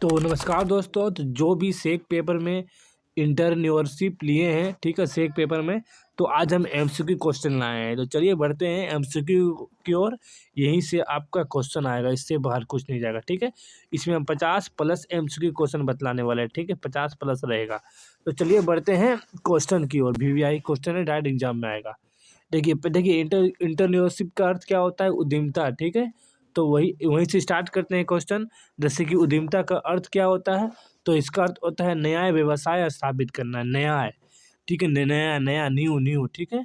तो नमस्कार दोस्तों। तो जो भी सेक पेपर में इंटरव्यूअरशिप लिए हैं, ठीक है, सेक पेपर में, तो आज हम एमसीक्यू क्वेश्चन लाए हैं। तो चलिए बढ़ते हैं एमसीक्यू की ओर। यहीं से आपका क्वेश्चन आएगा, इससे बाहर कुछ नहीं जाएगा, ठीक है। इसमें हम 50 प्लस एमसीक्यू क्वेश्चन बतलाने वाले हैं, ठीक है, 50 प्लस रहेगा। तो चलिए बढ़ते हैं क्वेश्चन की ओर। वीवीआई क्वेश्चन है, डायरेक्ट एग्जाम में आएगा। देखिए इंटरव्यूअरशिप का अर्थ क्या होता है? उद्यमिता, ठीक है। तो वही वहीं से स्टार्ट करते हैं क्वेश्चन। जैसे कि उद्यमिता का अर्थ क्या होता है? तो इसका अर्थ होता है नया व्यवसाय स्थापित करना, नया है, ठीक है, नया नया न्यू न्यू, ठीक है।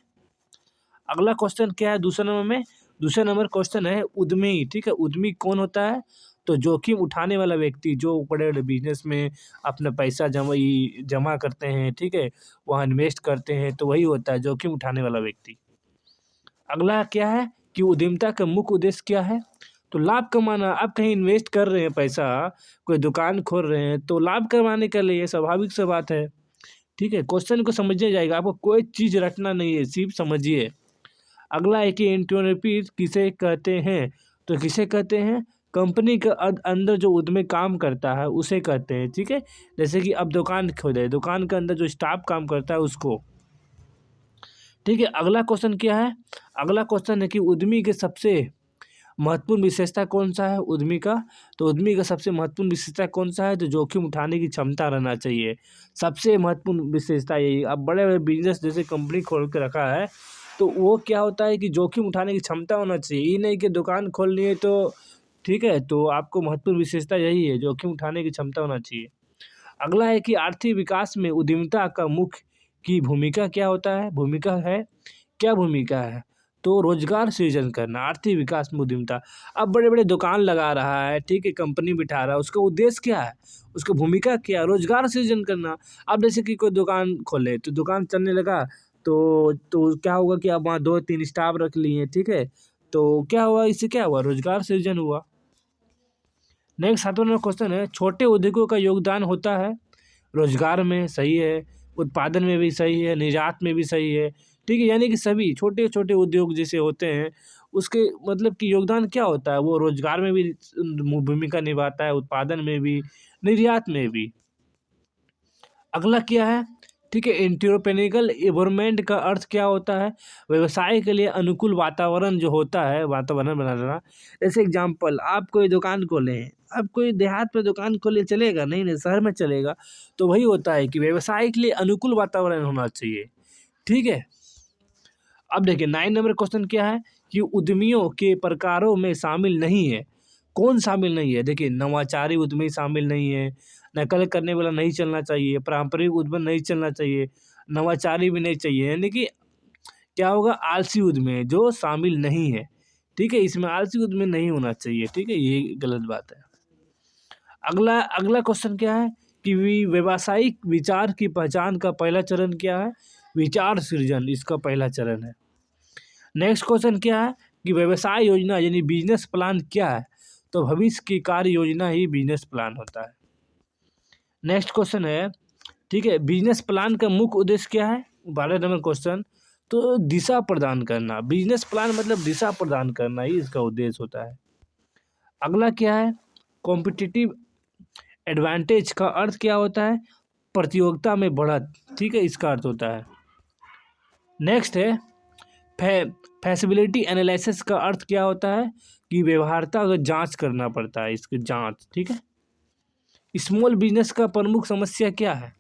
अगला क्वेश्चन क्या है दूसरे नंबर में? दूसरे नंबर क्वेश्चन है उद्यमी, ठीक है। उद्यमी कौन होता है? तो जोखिम उठाने वाला व्यक्ति, जो बड़े बड़े बिजनेस में अपना पैसा जमा करते हैं, ठीक है, वहाँ इन्वेस्ट करते हैं, तो वही होता है जोखिम उठाने वाला व्यक्ति। अगला क्या है कि उद्यमिता का मुख्य उद्देश्य क्या है? तो लाभ कमाना। आप कहीं इन्वेस्ट कर रहे हैं पैसा, कोई दुकान खोल रहे हैं, तो लाभ कमाने के लिए स्वाभाविक सी बात है, ठीक है। क्वेश्चन को समझिए जाएगा, आपको कोई चीज़ रटना नहीं है, सिर्फ समझिए। अगला है कि एंटरप्रेन्योरशिप किसे कहते हैं? तो किसे कहते हैं? कंपनी के अंदर जो उद्यमी काम करता है उसे कहते हैं, ठीक है। जैसे कि अब दुकान खोले, दुकान के अंदर जो स्टाफ काम करता है उसको, ठीक है। अगला क्वेश्चन क्या है? अगला क्वेश्चन है कि उद्यमी के सबसे महत्वपूर्ण विशेषता कौन सा है उद्यमी का? तो उद्यमी का सबसे महत्वपूर्ण विशेषता कौन सा है? तो जोखिम उठाने की क्षमता रहना चाहिए। सबसे महत्वपूर्ण विशेषता यही। अब बड़े बड़े बिजनेस जैसे कंपनी खोल के रखा है, तो वो क्या होता है कि जोखिम उठाने की क्षमता होना चाहिए। ये नहीं कि दुकान खोलनी है तो, ठीक है, तो आपको महत्वपूर्ण विशेषता यही है, जोखिम उठाने की क्षमता होना चाहिए। अगला है कि आर्थिक विकास में उद्यमिता का मुख्य की भूमिका क्या होता है? भूमिका है, क्या भूमिका है? तो रोजगार सृजन करना, आर्थिक विकास में उद्यमिता। अब बड़े बड़े दुकान लगा रहा है, ठीक है, कंपनी बिठा रहा है, उसका उद्देश्य क्या है? उसका भूमिका क्या है? रोजगार सृजन करना। अब जैसे कि कोई दुकान खोले, तो दुकान चलने लगा, तो क्या होगा कि अब वहाँ 2-3 स्टाफ रख लिए, ठीक है, तो क्या हुआ? इससे क्या हुआ? रोजगार सृजन हुआ। नेक्स्ट 7वां नंबर क्वेश्चन है, छोटे उद्योगों का योगदान होता है रोजगार में, सही है, उत्पादन में भी सही है, निर्यात में भी सही है, ठीक है। यानी कि सभी छोटे छोटे उद्योग जैसे होते हैं, उसके मतलब कि योगदान क्या होता है? वो रोजगार में भी भूमिका निभाता है, उत्पादन में भी, निर्यात में भी। अगला क्या है? ठीक है, एंटरप्रेन्योरियल एनवायरनमेंट का अर्थ क्या होता है? व्यवसाय के लिए अनुकूल वातावरण जो होता है, वातावरण बना देना। जैसे एग्जांपल, आप कोई दुकान खोले हैं, आप कोई देहात में दुकान खोले, चलेगा? नहीं नहीं, शहर में चलेगा। तो वही होता है कि व्यवसाय के लिए अनुकूल वातावरण होना चाहिए, ठीक है। अब देखिए 9 नंबर क्वेश्चन क्या है कि उद्यमियों के प्रकारों में शामिल नहीं है। कौन शामिल नहीं है? देखिए नवाचारी उद्यमी शामिल नहीं है, नकल करने वाला नहीं चलना चाहिए, पारंपरिक उद्यम नहीं चलना चाहिए, नवाचारी भी नहीं चाहिए। यानी कि क्या होगा? आलसी उद्यमी जो शामिल नहीं है, ठीक है, इसमें आलसी उद्यमी नहीं होना चाहिए, ठीक है, ये गलत बात है। अगला अगला क्वेश्चन क्या है कि व्यावसायिक विचार की पहचान का पहला चरण क्या है? विचार सृजन, इसका पहला चरण है। नेक्स्ट क्वेश्चन क्या है कि व्यवसाय योजना यानी बिजनेस प्लान क्या है? तो भविष्य की कार्य योजना ही बिजनेस प्लान होता है। नेक्स्ट क्वेश्चन है, ठीक है, बिजनेस प्लान का मुख्य उद्देश्य क्या है? 12 नंबर क्वेश्चन। तो दिशा प्रदान करना, बिजनेस प्लान मतलब दिशा प्रदान करना ही इसका उद्देश्य होता है। अगला क्या है? कॉम्पिटिटिव एडवांटेज का अर्थ क्या होता है? प्रतियोगिता में बढ़त, ठीक है, इसका अर्थ होता है। नेक्स्ट है फैसिबिलिटी एनालिसिस का अर्थ क्या होता है? कि व्यवहार्यता का जांच करना पड़ता है, इसकी जांच, ठीक है। स्मॉल बिजनेस का प्रमुख समस्या क्या है?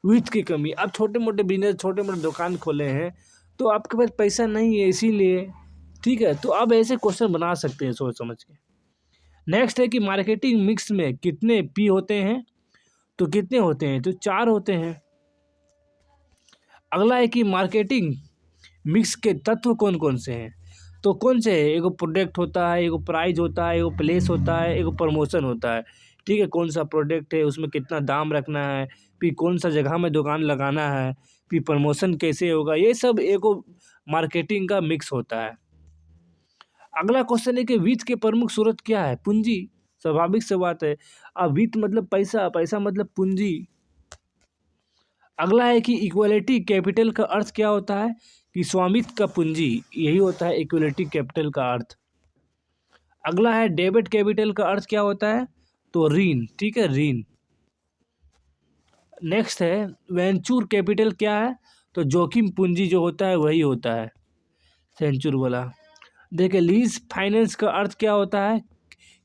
वित्त की कमी। आप छोटे मोटे बिजनेस, छोटे मोटे दुकान खोले हैं, तो आपके पास पैसा नहीं है इसीलिए, ठीक है, तो आप ऐसे क्वेश्चन बना सकते हैं सोच समझ के। नेक्स्ट है कि मार्केटिंग मिक्स में कितने पी होते हैं? तो कितने होते हैं? तो 4 होते हैं। अगला है कि मार्केटिंग मिक्स के तत्व कौन कौन से हैं? तो कौन से है? एगो प्रोडक्ट होता है, एगो प्राइस होता है, एगो प्लेस होता है, एगो प्रमोशन होता है, ठीक है। कौन सा प्रोडक्ट है, उसमें कितना दाम रखना है, फिर कौन सा जगह में दुकान लगाना है, फिर प्रमोशन कैसे होगा, ये सब एगो मार्केटिंग का मिक्स होता है। अगला क्वेश्चन है कि वित्त के प्रमुख स्रोत क्या है? पूंजी, स्वाभाविक सी बात है। अब वित्त मतलब पैसा, पैसा मतलब पूंजी। अगला है कि इक्वलिटी कैपिटल का अर्थ क्या होता है? कि स्वामित्व का पूंजी, यही होता है इक्वलिटी कैपिटल का अर्थ। अगला है डेबिट कैपिटल का अर्थ क्या होता है? तो ऋण, ठीक है, ऋण। नेक्स्ट है वेंचर कैपिटल क्या है, तो जोखिम पूंजी जो होता है वही होता है वेंचर वाला। देखिए लीज फाइनेंस का अर्थ क्या होता है,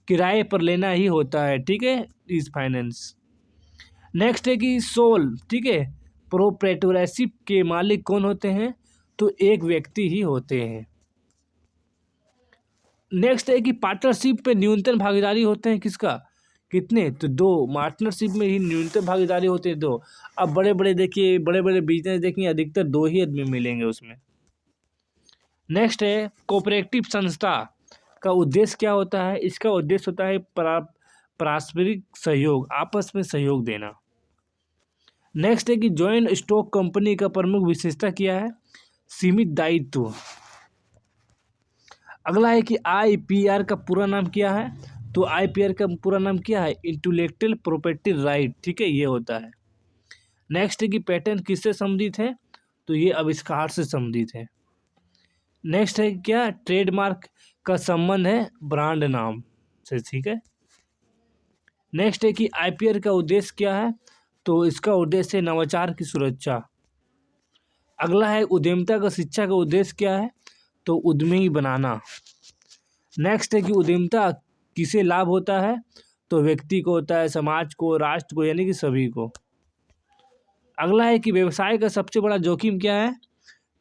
किराए पर लेना ही होता है, ठीक है, लीज फाइनेंस। नेक्स्ट है कि सोल, ठीक है, प्रोप्राइटरशिप के मालिक कौन होते हैं, तो एक व्यक्ति ही होते हैं। नेक्स्ट है कि पार्टनरशिप पे न्यूनतम भागीदारी होते हैं किसका, कितने, तो दो, पार्टनरशिप में ही न्यूनतम भागीदारी होते हैं दो। अब बड़े बड़े देखिए, बड़े बड़े बिजनेस देखिए अधिकतर दो ही आदमी मिलेंगे उसमें। नेक्स्ट है कोऑपरेटिव संस्था का उद्देश्य क्या होता है, इसका उद्देश्य होता है पारस्परिक सहयोग, आपस में सहयोग देना। नेक्स्ट है कि जॉइंट स्टॉक कंपनी का प्रमुख विशेषता क्या है, सीमित दायित्व। अगला है कि आईपीआर का पूरा नाम क्या है, तो आईपीआर का पूरा नाम क्या है, इंटेलेक्चुअल प्रॉपर्टी राइट, ठीक है, ये होता है। नेक्स्ट है कि पैटेंट किससे संबंधित है, तो ये आविष्कार से संबंधित है। नेक्स्ट है क्या, ट्रेडमार्क का संबंध है ब्रांड नाम से, ठीक है। नेक्स्ट है कि आईपीआर का उद्देश्य क्या है, तो इसका उद्देश्य है नवाचार की सुरक्षा। अगला है उद्यमिता का शिक्षा का उद्देश्य क्या है, तो उद्यमी बनाना। नेक्स्ट है कि उद्यमिता किसे लाभ होता है, तो व्यक्ति को होता है, समाज को, राष्ट्र को, यानी कि सभी को। अगला है कि व्यवसाय का सबसे बड़ा जोखिम क्या है,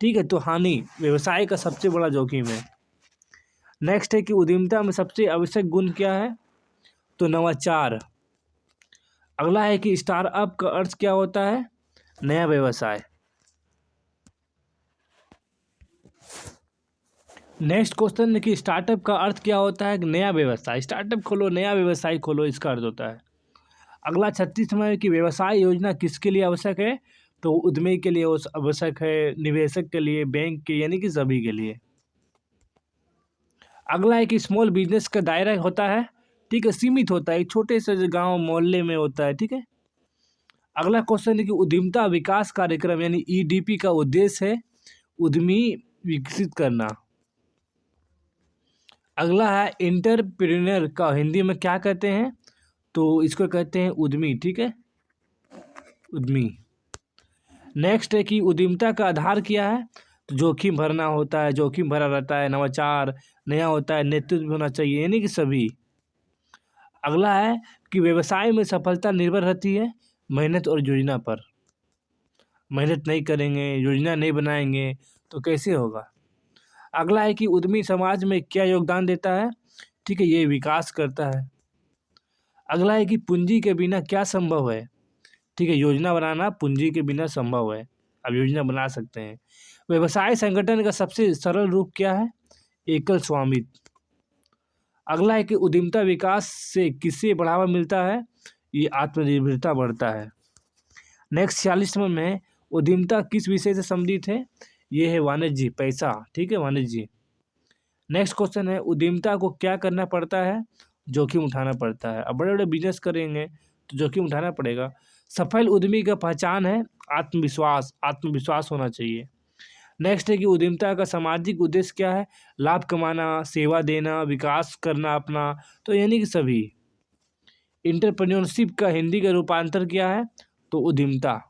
ठीक है, तो हानि व्यवसाय का सबसे बड़ा जोखिम है। नेक्स्ट है कि उद्यमिता में सबसे आवश्यक गुण क्या है, तो नवाचार। अगला है कि स्टार्टअप का अर्थ क्या होता है, नया व्यवसाय। नेक्स्ट क्वेश्चन है कि स्टार्टअप का अर्थ क्या होता है, नया व्यवसाय, स्टार्टअप खोलो, नया व्यवसाय खोलो, इसका अर्थ होता है। अगला 36वां है कि व्यवसाय योजना किसके लिए आवश्यक है, तो उद्यमी के लिए आवश्यक है, निवेशक के लिए, बैंक के, यानी कि सभी के लिए। अगला है कि स्मॉल बिजनेस का दायरा होता है, ठीक है, सीमित होता है, एक छोटे से गांव मोहल्ले में होता है, ठीक है। अगला क्वेश्चन है कि उद्यमिता विकास कार्यक्रम यानी ईडीपी का उद्देश्य है उद्यमी विकसित करना। अगला है एंटरप्रेन्योर का हिंदी में क्या कहते हैं, तो इसको कहते हैं उद्यमी, ठीक है, उद्यमी। नेक्स्ट है कि उद्यमिता का आधार क्या है, तो जोखिम भरना होता है, जोखिम भरा रहता है, नवाचार, नया होता है, नेतृत्व होना चाहिए, यानी कि सभी। अगला है कि व्यवसाय में सफलता निर्भर रहती है मेहनत और योजना पर। मेहनत नहीं करेंगे, योजना नहीं बनाएंगे तो कैसे होगा। अगला है कि उद्यमी समाज में क्या योगदान देता है, ठीक है, ये विकास करता है। अगला है कि पूंजी के बिना क्या संभव है, ठीक है, योजना बनाना पूंजी के बिना संभव है, अब योजना बना सकते हैं। व्यवसाय संगठन का सबसे सरल रूप क्या है, एकल स्वामित्व। अगला है कि उद्यमिता विकास से किससे बढ़ावा मिलता है, ये आत्मनिर्भरता बढ़ता है। नेक्स्ट 46वां में उद्यमिता किस विषय से संबंधित है, ये है वाणिज्य, पैसा, ठीक है, वाणिज्य। नेक्स्ट क्वेश्चन है उद्यमिता को क्या करना पड़ता है, जोखिम उठाना पड़ता है। अब बड़े बड़े बिजनेस करेंगे तो जोखिम उठाना पड़ेगा। सफल उद्यमी का पहचान है आत्मविश्वास, आत्मविश्वास होना चाहिए। नेक्स्ट है कि उद्यमिता का सामाजिक उद्देश्य क्या है, लाभ कमाना, सेवा देना, विकास करना अपना, तो यानी कि सभी। इंटरप्रेन्योरशिप का हिंदी का रूपांतर क्या है, तो उद्यमिता।